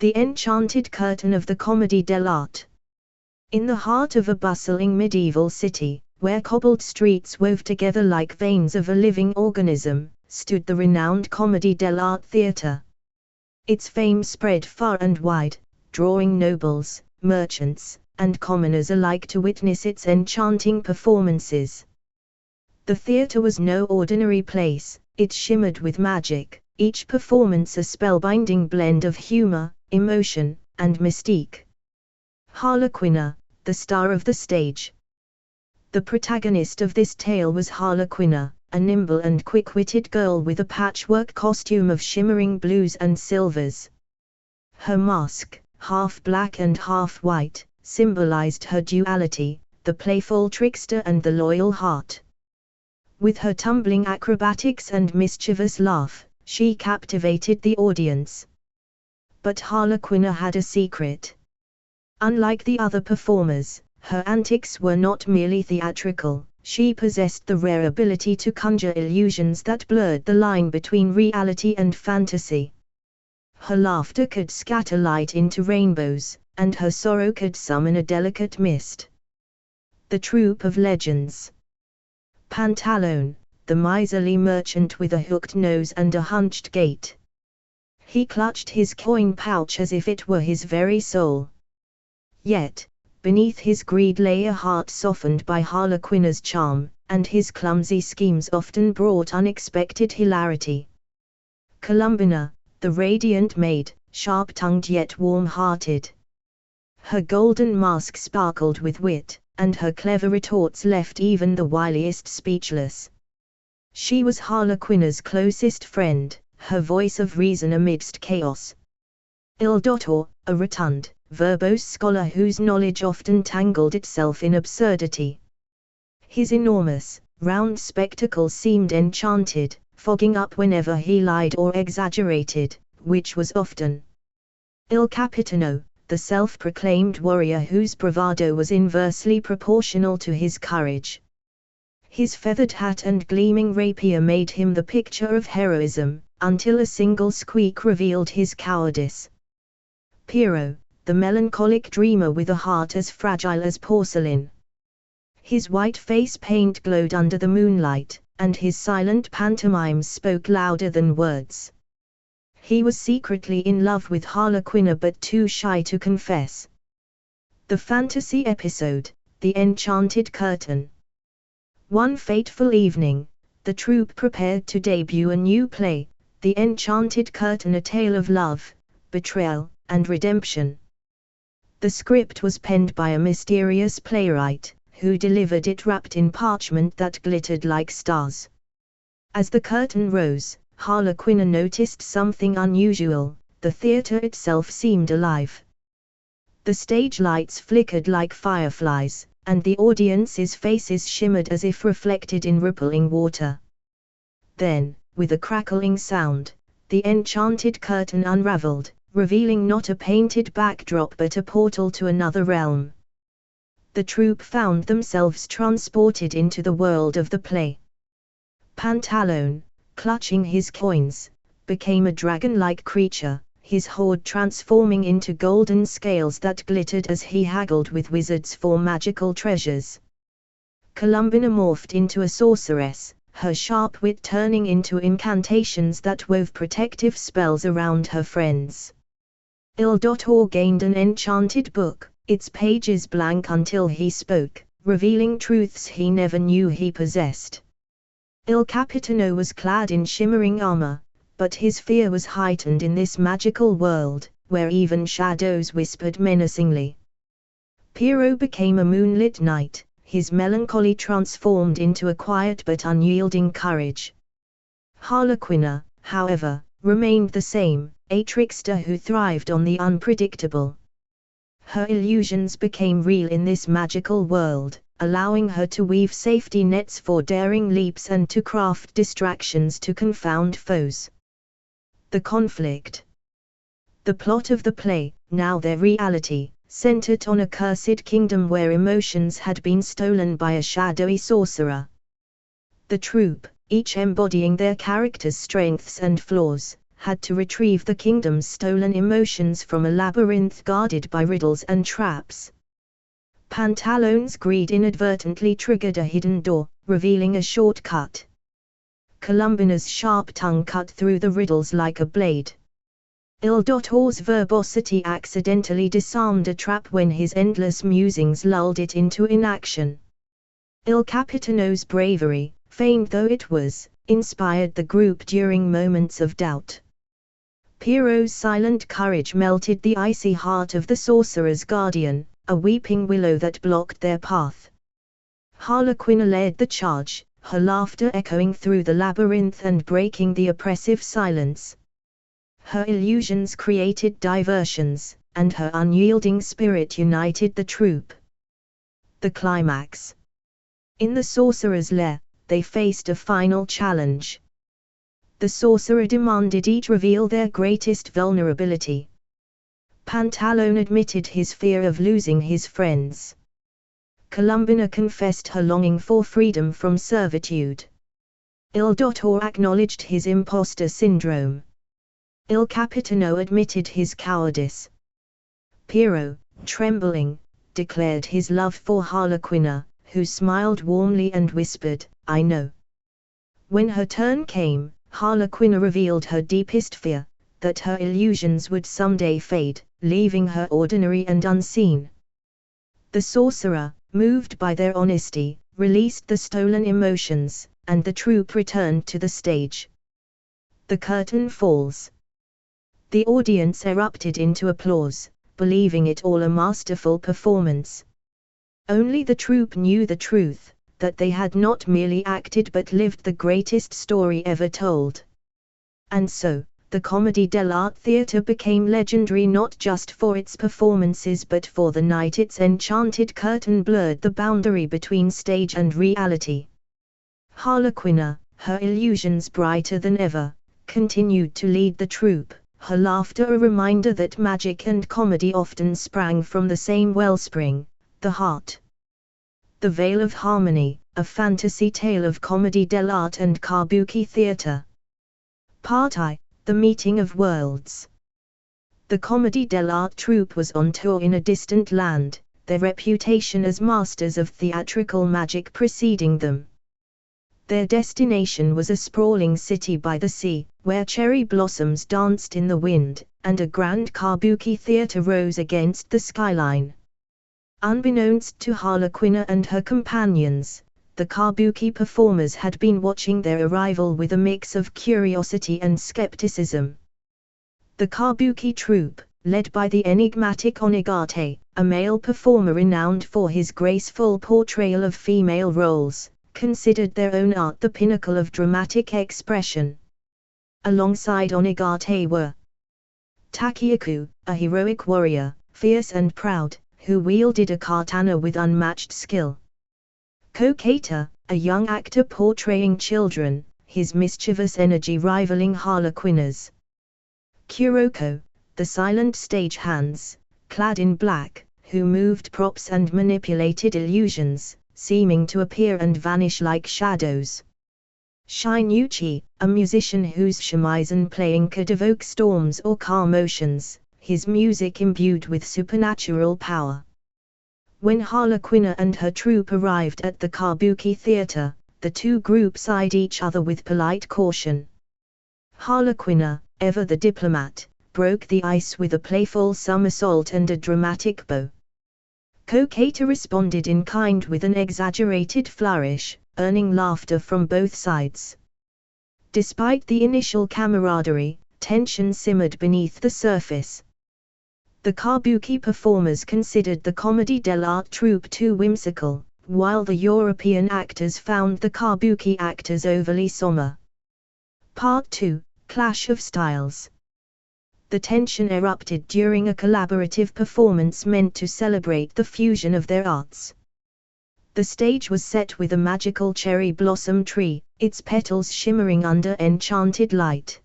The enchanted curtain of the Comedy Dell'Arte. In the heart of a bustling medieval city, where cobbled streets wove together like veins of a living organism, stood the renowned Comedy Dell'Arte theatre. Its fame spread far and wide, drawing nobles, merchants, and commoners alike to witness its enchanting performances. The theatre was no ordinary place, it shimmered with magic, each performance a spellbinding blend of humor, emotion, and mystique. Harlequina, the star of the stage. The protagonist of this tale was Harlequina, a nimble and quick-witted girl with a patchwork costume of shimmering blues and silvers. Her mask, half black and half white, symbolized her duality, the playful trickster and the loyal heart. With her tumbling acrobatics and mischievous laugh, she captivated the audience. But Harlequina had a secret. Unlike the other performers, her antics were not merely theatrical, she possessed the rare ability to conjure illusions that blurred the line between reality and fantasy. Her laughter could scatter light into rainbows, and her sorrow could summon a delicate mist. The Troupe of Legends. Pantalone, the miserly merchant with a hooked nose and a hunched gait. He clutched his coin pouch as if it were his very soul. Yet, beneath his greed lay a heart softened by Harlequina's charm, and his clumsy schemes often brought unexpected hilarity. Columbina, the radiant maid, sharp-tongued yet warm-hearted. Her golden mask sparkled with wit, and her clever retorts left even the wiliest speechless. She was Harlequina's closest friend, her voice of reason amidst chaos. Il Dottore, a rotund, verbose scholar whose knowledge often tangled itself in absurdity. His enormous, round spectacles seemed enchanted, fogging up whenever he lied or exaggerated, which was often. Il Capitano, the self-proclaimed warrior whose bravado was inversely proportional to his courage. His feathered hat and gleaming rapier made him the picture of heroism, until a single squeak revealed his cowardice. Piero, the melancholic dreamer with a heart as fragile as porcelain. His white face paint glowed under the moonlight, and his silent pantomimes spoke louder than words. He was secretly in love with Harlequina but too shy to confess. The fantasy episode, The Enchanted Curtain. One fateful evening, the troupe prepared to debut a new play, The Enchanted Curtain, a tale of love, betrayal, and redemption. The script was penned by a mysterious playwright, who delivered it wrapped in parchment that glittered like stars. As the curtain rose, Harlequina noticed something unusual, the theatre itself seemed alive. The stage lights flickered like fireflies, and the audience's faces shimmered as if reflected in rippling water. Then, with a crackling sound, the enchanted curtain unraveled, revealing not a painted backdrop but a portal to another realm. The troupe found themselves transported into the world of the play. Pantalone, clutching his coins, became a dragon-like creature, his hoard transforming into golden scales that glittered as he haggled with wizards for magical treasures. Columbina morphed into a sorceress, her sharp wit turning into incantations that wove protective spells around her friends. Il Dottore gained an enchanted book, its pages blank until he spoke, revealing truths he never knew he possessed. Il Capitano was clad in shimmering armor, but his fear was heightened in this magical world, where even shadows whispered menacingly. Piero became a moonlit knight, his melancholy transformed into a quiet but unyielding courage. Harlequina, however, remained the same, a trickster who thrived on the unpredictable. Her illusions became real in this magical world, allowing her to weave safety nets for daring leaps and to craft distractions to confound foes. The conflict. The plot of the play, now their reality, centered on a cursed kingdom where emotions had been stolen by a shadowy sorcerer. The troupe, each embodying their characters' strengths and flaws, had to retrieve the kingdom's stolen emotions from a labyrinth guarded by riddles and traps. Pantaloon's greed inadvertently triggered a hidden door, revealing a shortcut. Columbina's sharp tongue cut through the riddles like a blade. Il-Dottor's verbosity accidentally disarmed a trap when his endless musings lulled it into inaction. Il Capitano's bravery, feigned though it was, inspired the group during moments of doubt. Pierrot's silent courage melted the icy heart of the sorcerer's guardian, a weeping willow that blocked their path. Harlequin led the charge, her laughter echoing through the labyrinth and breaking the oppressive silence. Her illusions created diversions, and her unyielding spirit united the troop. The climax. In the sorcerer's lair, they faced a final challenge. The sorcerer demanded each reveal their greatest vulnerability. Pantaloon admitted his fear of losing his friends. Columbina confessed her longing for freedom from servitude. Il-Dottor acknowledged his imposter syndrome. Il Capitano admitted his cowardice. Pierrot, trembling, declared his love for Harlequina, who smiled warmly and whispered, "I know." When her turn came, Harlequina revealed her deepest fear, that her illusions would someday fade, leaving her ordinary and unseen. The sorcerer, moved by their honesty, released the stolen emotions, and the troupe returned to the stage. The curtain falls. The audience erupted into applause, believing it all a masterful performance. Only the troupe knew the truth, that they had not merely acted but lived the greatest story ever told. And so, the Comedy dell'Arte theatre became legendary not just for its performances but for the night its enchanted curtain blurred the boundary between stage and reality. Harlequina, her illusions brighter than ever, continued to lead the troupe, her laughter a reminder that magic and comedy often sprang from the same wellspring, the heart. The Veil of Harmony, a fantasy tale of Comedy dell'Arte and kabuki theatre. Part I, The Meeting of Worlds. The Comedy dell'Arte troupe was on tour in a distant land, their reputation as masters of theatrical magic preceding them. Their destination was a sprawling city by the sea, where cherry blossoms danced in the wind, and a grand kabuki theatre rose against the skyline. Unbeknownst to Harlequina and her companions, the kabuki performers had been watching their arrival with a mix of curiosity and skepticism. The kabuki troupe, led by the enigmatic Onigate, a male performer renowned for his graceful portrayal of female roles, considered their own art the pinnacle of dramatic expression. Alongside Onigate were Takiyaku, a heroic warrior, fierce and proud, who wielded a katana with unmatched skill. Kokata, a young actor portraying children, his mischievous energy rivaling Harlequina's. Kuroko, the silent stagehands, clad in black, who moved props and manipulated illusions, seeming to appear and vanish like shadows. Shinuchi, a musician whose shamisen playing could evoke storms or calm oceans, his music imbued with supernatural power. When Harlequina and her troupe arrived at the kabuki theatre, the two groups eyed each other with polite caution. Harlequina, ever the diplomat, broke the ice with a playful somersault and a dramatic bow. Kokata responded in kind with an exaggerated flourish, earning laughter from both sides. Despite the initial camaraderie, tension simmered beneath the surface. The kabuki performers considered the Comedy dell'Arte troupe too whimsical, while the European actors found the kabuki actors overly somber. Part 2, Clash of Styles. The tension erupted during a collaborative performance meant to celebrate the fusion of their arts. The stage was set with a magical cherry blossom tree, its petals shimmering under enchanted light.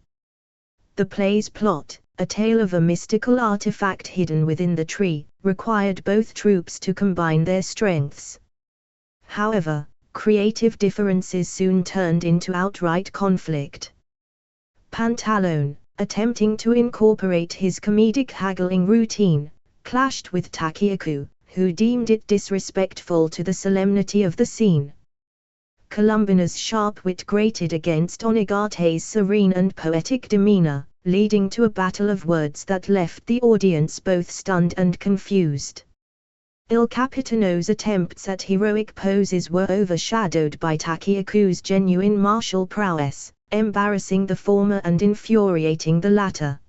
The play's plot, a tale of a mystical artifact hidden within the tree, required both troupes to combine their strengths. However, creative differences soon turned into outright conflict. Pantaloon, attempting to incorporate his comedic haggling routine, clashed with Takieku, who deemed it disrespectful to the solemnity of the scene. Columbina's sharp wit grated against Onigate's serene and poetic demeanor, leading to a battle of words that left the audience both stunned and confused. Il Capitano's attempts at heroic poses were overshadowed by Takieku's genuine martial prowess, embarrassing the former and infuriating the latter.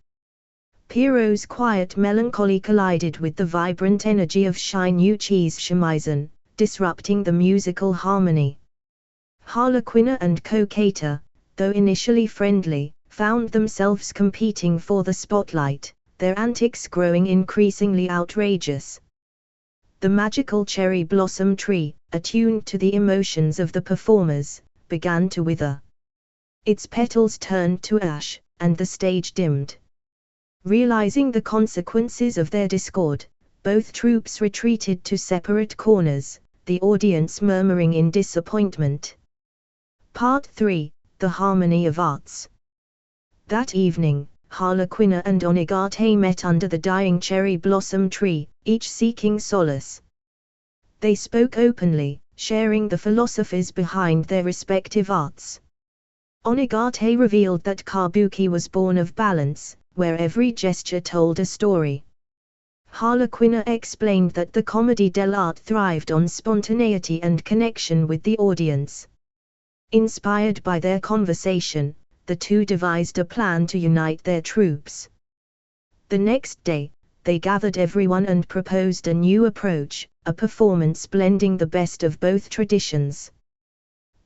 Pierrot's quiet melancholy collided with the vibrant energy of Shinuchi's shamisen, disrupting the musical harmony. Harlequin and Coqueta, though initially friendly, found themselves competing for the spotlight, their antics growing increasingly outrageous. The magical cherry blossom tree, attuned to the emotions of the performers, began to wither. Its petals turned to ash, and the stage dimmed. Realizing the consequences of their discord, both troupes retreated to separate corners, the audience murmuring in disappointment. Part 3, The Harmony of Arts. That evening, Harlequin and Onigate met under the dying cherry blossom tree, each seeking solace. They spoke openly, sharing the philosophies behind their respective arts. Onigate revealed that kabuki was born of balance, where every gesture told a story. Harlequin explained that the Comedy dell'Arte thrived on spontaneity and connection with the audience. Inspired by their conversation, the two devised a plan to unite their troupes. The next day, they gathered everyone and proposed a new approach, a performance blending the best of both traditions.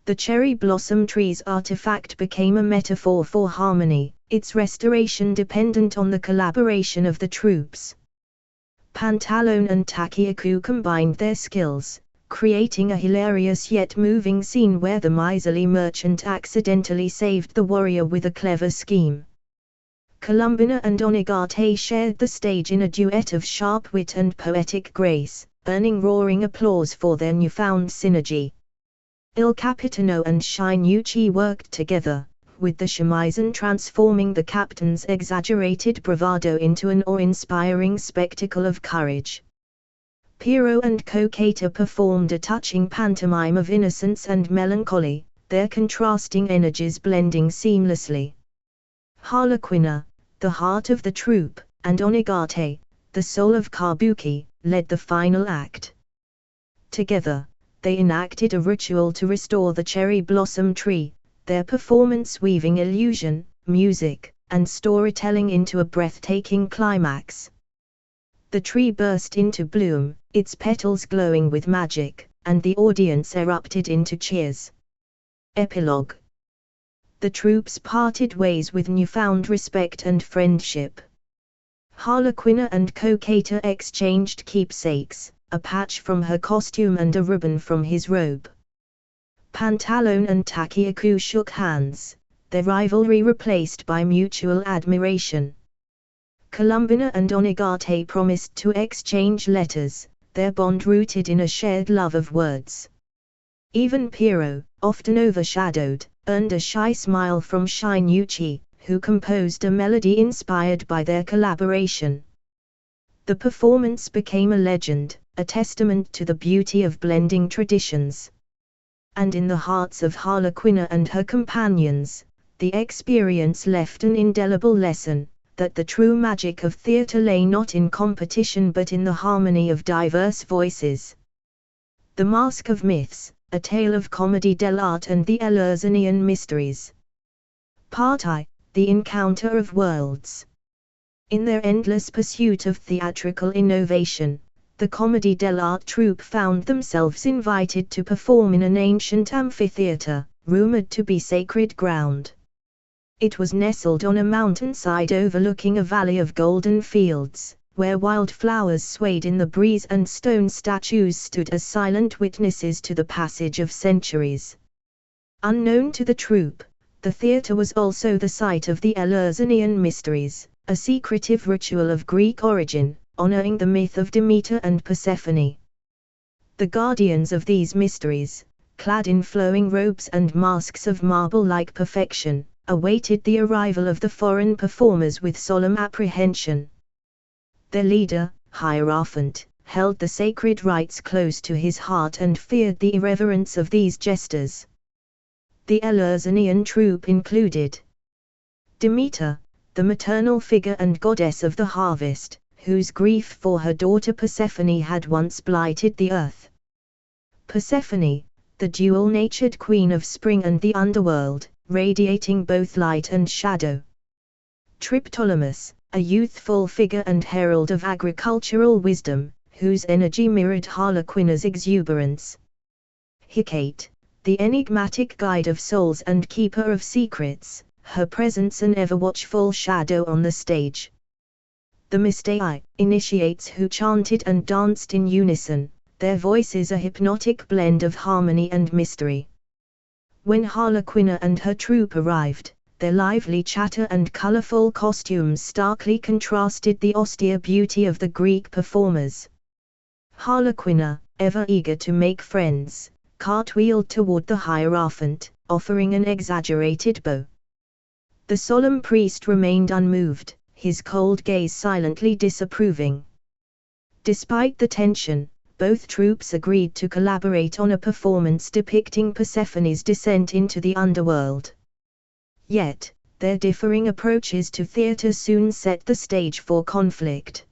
The cherry blossom tree's artifact became a metaphor for harmony, its restoration dependent on the collaboration of the troupes. Pantalone and Takieku combined their skills, creating a hilarious yet moving scene where the miserly merchant accidentally saved the warrior with a clever scheme. Columbina and Onigate shared the stage in a duet of sharp wit and poetic grace, earning roaring applause for their newfound synergy. Il Capitano and Shinuchi worked together, with the shamisen transforming the captain's exaggerated bravado into an awe-inspiring spectacle of courage. Pierrot and Coqueta performed a touching pantomime of innocence and melancholy, their contrasting energies blending seamlessly. Harlequin, the heart of the troupe, and Onigate, the soul of kabuki, led the final act. Together, they enacted a ritual to restore the cherry blossom tree, their performance weaving illusion, music, and storytelling into a breathtaking climax. The tree burst into bloom, its petals glowing with magic, and the audience erupted into cheers. Epilogue. The troupes parted ways with newfound respect and friendship. Harlequin and Coqueta exchanged keepsakes, a patch from her costume and a ribbon from his robe. Pantalone and Takieku shook hands, their rivalry replaced by mutual admiration. Columbina and Onigate promised to exchange letters, their bond rooted in a shared love of words. Even Pierrot, often overshadowed, earned a shy smile from Shinuchi, who composed a melody inspired by their collaboration. The performance became a legend, a testament to the beauty of blending traditions. And in the hearts of Harlequin and her companions, the experience left an indelible lesson, that the true magic of theatre lay not in competition but in the harmony of diverse voices. The Mask of Myths, a tale of Comedy dell'Arte and the Eleusinian Mysteries. Part I, The Encounter of Worlds. In their endless pursuit of theatrical innovation, the Comedy dell'Arte troupe found themselves invited to perform in an ancient amphitheatre, rumored to be sacred ground. It was nestled on a mountainside overlooking a valley of golden fields, where wildflowers swayed in the breeze and stone statues stood as silent witnesses to the passage of centuries. Unknown to the troupe, the theatre was also the site of the Eleusinian Mysteries, a secretive ritual of Greek origin, honoring the myth of Demeter and Persephone. The guardians of these mysteries, clad in flowing robes and masks of marble-like perfection, awaited the arrival of the foreign performers with solemn apprehension. Their leader, Hierophant, held the sacred rites close to his heart and feared the irreverence of these jesters. The Eleusinian troupe included Demeter, the maternal figure and goddess of the harvest, whose grief for her daughter Persephone had once blighted the earth. Persephone, the dual-natured queen of spring and the underworld, radiating both light and shadow. Triptolemus, a youthful figure and herald of agricultural wisdom, whose energy mirrored Harlequina's exuberance. Hecate, the enigmatic guide of souls and keeper of secrets, her presence an ever-watchful shadow on the stage. The Mystai, initiates who chanted and danced in unison, their voices a hypnotic blend of harmony and mystery. When Harlequina and her troupe arrived, their lively chatter and colorful costumes starkly contrasted the austere beauty of the Greek performers. Harlequina, ever eager to make friends, cartwheeled toward the Hierophant, offering an exaggerated bow. The solemn priest remained unmoved, his cold gaze silently disapproving. Despite the tension, both troupes agreed to collaborate on a performance depicting Persephone's descent into the underworld. Yet, their differing approaches to theatre soon set the stage for conflict.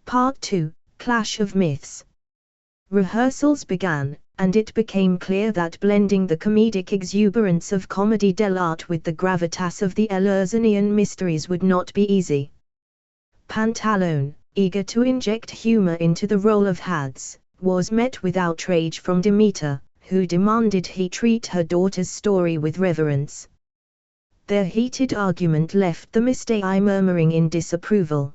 Part 2, Clash of Myths. Rehearsals began, and it became clear that blending the comedic exuberance of Comedy dell'Arte with the gravitas of the Eleusinian mysteries would not be easy. Pantalone, eager to inject humor into the role of Hades, was met with outrage from Demeter, who demanded he treat her daughter's story with reverence. Their heated argument left the Mystai murmuring in disapproval.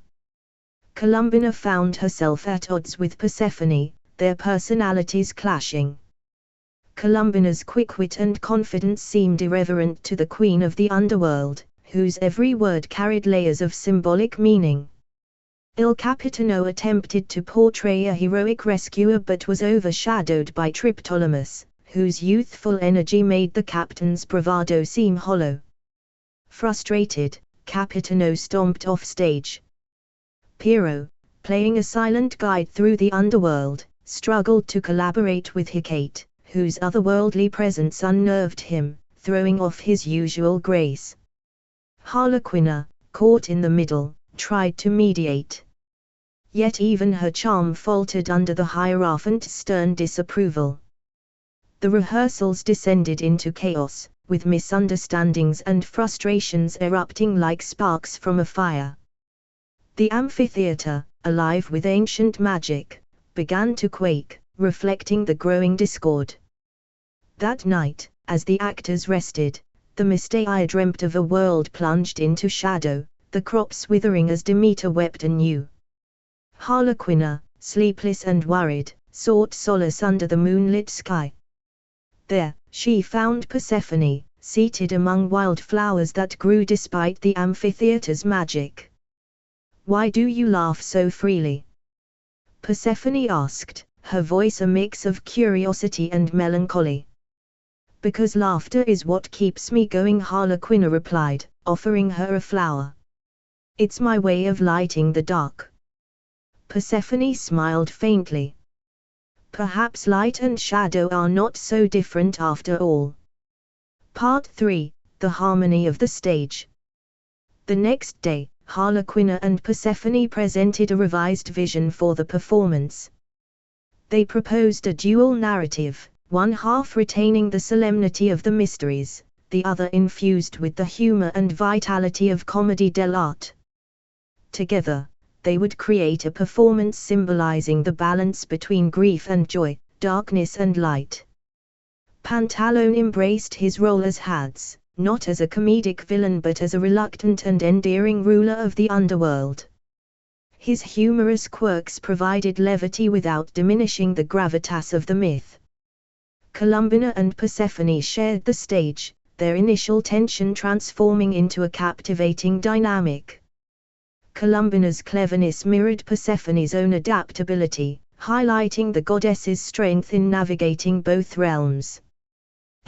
Columbina found herself at odds with Persephone, their personalities clashing. Columbina's quick wit and confidence seemed irreverent to the queen of the underworld, whose every word carried layers of symbolic meaning. Il Capitano attempted to portray a heroic rescuer but was overshadowed by Triptolemus, whose youthful energy made the captain's bravado seem hollow. Frustrated, Capitano stomped off stage. Pierrot, playing a silent guide through the underworld, struggled to collaborate with Hecate, whose otherworldly presence unnerved him, throwing off his usual grace. Harlequina, caught in the middle, tried to mediate. Yet even her charm faltered under the Hierophant's stern disapproval. The rehearsals descended into chaos, with misunderstandings and frustrations erupting like sparks from a fire. The amphitheater, alive with ancient magic, began to quake, reflecting the growing discord. That night, as the actors rested, the Mystai dreamt of a world plunged into shadow, the crops withering as Demeter wept anew. Harlequina, sleepless and worried, sought solace under the moonlit sky. There, she found Persephone, seated among wildflowers that grew despite the amphitheater's magic. "Why do you laugh so freely?" Persephone asked, her voice a mix of curiosity and melancholy. "Because laughter is what keeps me going," Harlequina replied, offering her a flower. "It's my way of lighting the dark." Persephone smiled faintly. Perhaps light and shadow are not so different after all. Part 3, The Harmony of the Stage. The next day, Harlequina and Persephone presented a revised vision for the performance. They proposed a dual narrative, one half retaining the solemnity of the mysteries, the other infused with the humor and vitality of Comedy dell'Arte. Together, they would create a performance symbolizing the balance between grief and joy, darkness and light. Pantalone embraced his role as Hades, not as a comedic villain but as a reluctant and endearing ruler of the underworld. His humorous quirks provided levity without diminishing the gravitas of the myth. Columbina and Persephone shared the stage, their initial tension transforming into a captivating dynamic. Columbina's cleverness mirrored Persephone's own adaptability, highlighting the goddess's strength in navigating both realms.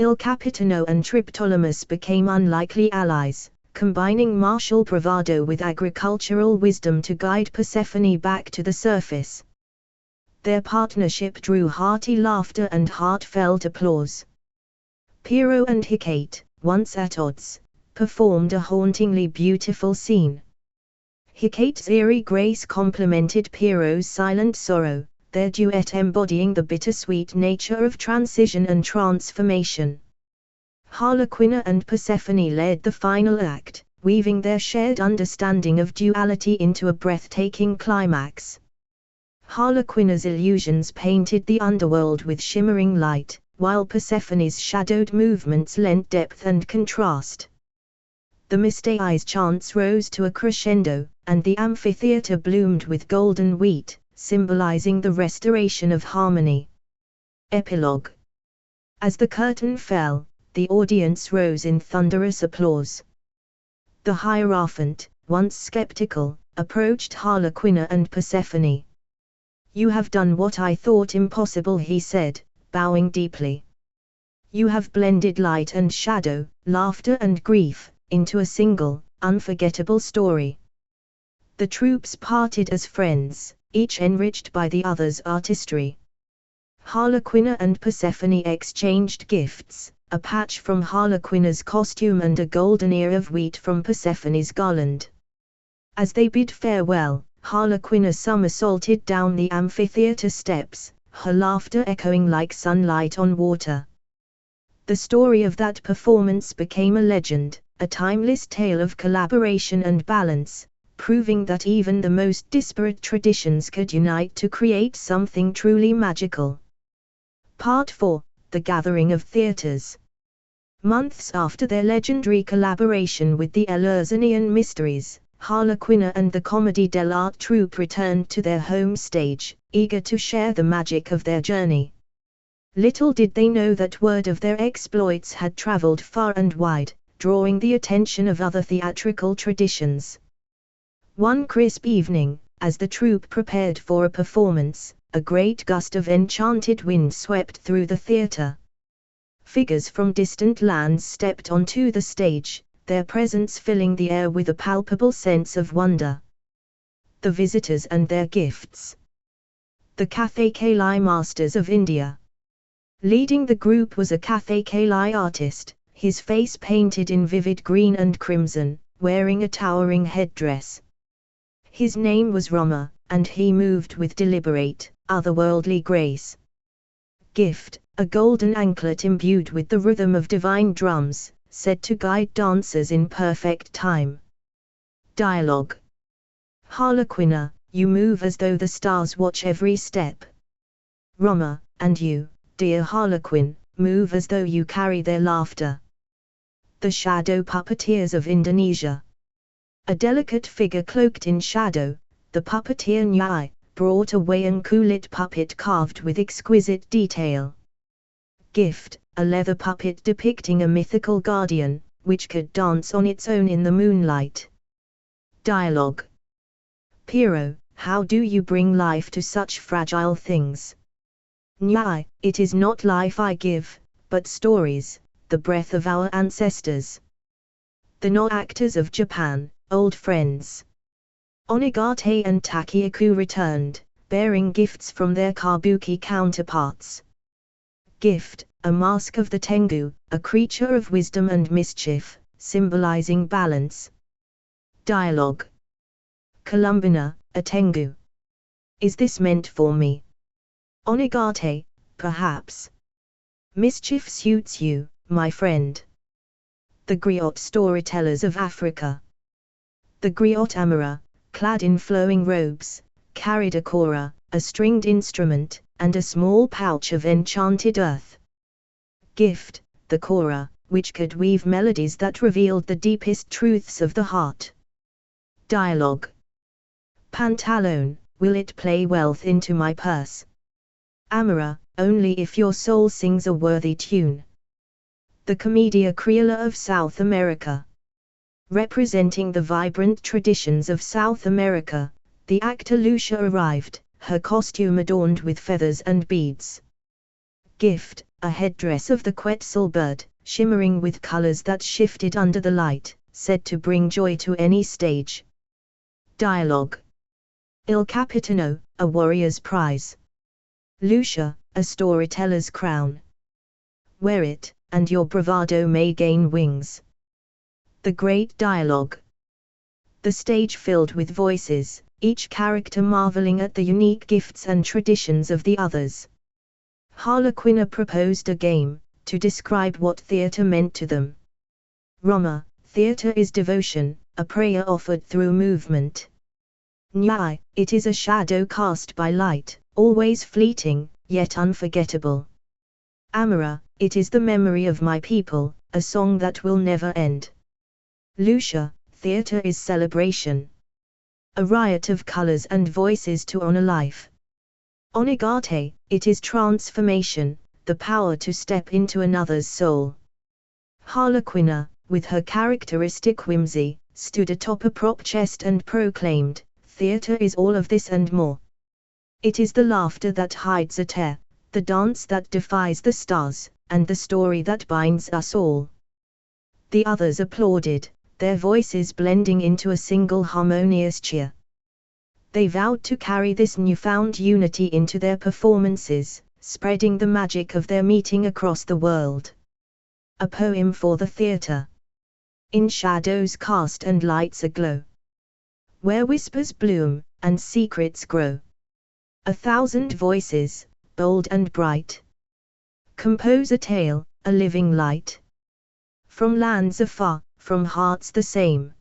Il Capitano and Triptolemus became unlikely allies, combining martial bravado with agricultural wisdom to guide Persephone back to the surface. Their partnership drew hearty laughter and heartfelt applause. Pyrrho and Hecate, once at odds, performed a hauntingly beautiful scene. Hecate's airy grace complemented Pyrrho's silent sorrow, their duet embodying the bittersweet nature of transition and transformation. Harlequina and Persephone led the final act, weaving their shared understanding of duality into a breathtaking climax. Harlequina's illusions painted the underworld with shimmering light, while Persephone's shadowed movements lent depth and contrast. The Mystiai's chants rose to a crescendo, and the amphitheater bloomed with golden wheat, symbolizing the restoration of harmony. Epilogue. As the curtain fell, the audience rose in thunderous applause. The Hierophant, once skeptical, approached Harlequina and Persephone. "You have done what I thought impossible," he said, bowing deeply. "You have blended light and shadow, laughter and grief, into a single, unforgettable story." The troops parted as friends, each enriched by the other's artistry. Harlequina and Persephone exchanged gifts, a patch from Harlequina's costume and a golden ear of wheat from Persephone's garland. As they bid farewell, Harlequina somersaulted down the amphitheater steps, her laughter echoing like sunlight on water. The story of that performance became a legend, a timeless tale of collaboration and balance, proving that even the most disparate traditions could unite to create something truly magical. Part 4: The Gathering of Theatres. Months after their legendary collaboration with the Eleusinian Mysteries, Harlequina and the Comedy Dell'Arte troupe returned to their home stage, eager to share the magic of their journey. Little did they know that word of their exploits had traveled far and wide, drawing the attention of other theatrical traditions. One crisp evening, as the troupe prepared for a performance, a great gust of enchanted wind swept through the theater. Figures from distant lands stepped onto the stage, their presence filling the air with a palpable sense of wonder. The visitors and their gifts. The Kathakali Masters of India. Leading the group was a Kathakali artist, his face painted in vivid green and crimson, wearing a towering headdress. His name was Rama, and he moved with deliberate, otherworldly grace. Gift, a golden anklet imbued with the rhythm of divine drums, said to guide dancers in perfect time. Dialogue. Harlequina, you move as though the stars watch every step. Rama, and you, dear Harlequin, move as though you carry their laughter. The shadow puppeteers of Indonesia. A delicate figure cloaked in shadow, the puppeteer Nyai, brought a Wayan Kulit puppet carved with exquisite detail. Gift, a leather puppet depicting a mythical guardian, which could dance on its own in the moonlight. Dialogue. Pyrrho, how do you bring life to such fragile things? Nyai, it is not life I give, but stories, the breath of our ancestors. The no actors of Japan, old friends. Onigate and Takiyaku returned, bearing gifts from their kabuki counterparts. Gift, a mask of the Tengu, a creature of wisdom and mischief, symbolizing balance. Dialogue. Columbina, a Tengu. Is this meant for me? Onigate, perhaps. Mischief suits you, my friend. The griot storytellers of Africa. The griot Amara, clad in flowing robes, carried a kora, a stringed instrument, and a small pouch of enchanted earth. Gift, the kora, which could weave melodies that revealed the deepest truths of the heart. Dialogue. Pantalone, will it play wealth into my purse? Amara, only if your soul sings a worthy tune. The Commedia Criolla of South America. Representing the vibrant traditions of South America, the actor Lucia arrived, her costume adorned with feathers and beads. Gift, a headdress of the quetzal bird, shimmering with colors that shifted under the light, said to bring joy to any stage. Dialogue. Il Capitano, a warrior's prize. Lucia, a storyteller's crown. Wear it, and your bravado may gain wings. The great dialogue. The stage filled with voices, each character marveling at the unique gifts and traditions of the others. Harlequina proposed a game, to describe what theatre meant to them. Roma, theatre is devotion, a prayer offered through movement. Nyai, it is a shadow cast by light, always fleeting, yet unforgettable. Amara, it is the memory of my people, a song that will never end. Lucia, theatre is celebration. A riot of colors and voices to honor life. Onigate, it is transformation, the power to step into another's soul. Harlequina, with her characteristic whimsy, stood atop a prop chest and proclaimed, theatre is all of this and more. It is the laughter that hides a tear, the dance that defies the stars, and the story that binds us all. The others applauded, their voices blending into a single harmonious cheer. They vowed to carry this newfound unity into their performances, spreading the magic of their meeting across the world. A poem for the theatre. In shadows cast and lights aglow, where whispers bloom, and secrets grow, 1,000 voices, bold and bright, compose a tale, a living light. From lands afar, from hearts the same,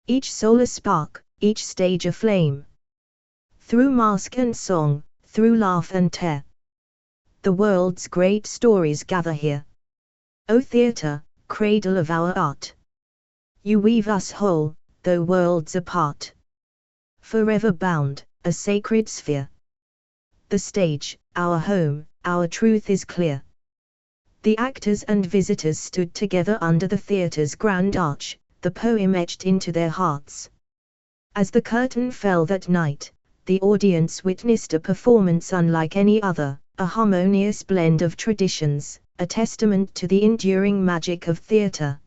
each soul a spark, each stage a flame. Through mask and song, through laugh and tear, the world's great stories gather here. O theatre, cradle of our art, you weave us whole, though worlds apart. Forever bound, a sacred sphere. The stage, our home, our truth is clear. The actors and visitors stood together under the theatre's grand arch, the poem etched into their hearts. As the curtain fell that night, the audience witnessed a performance unlike any other, a harmonious blend of traditions, a testament to the enduring magic of theatre.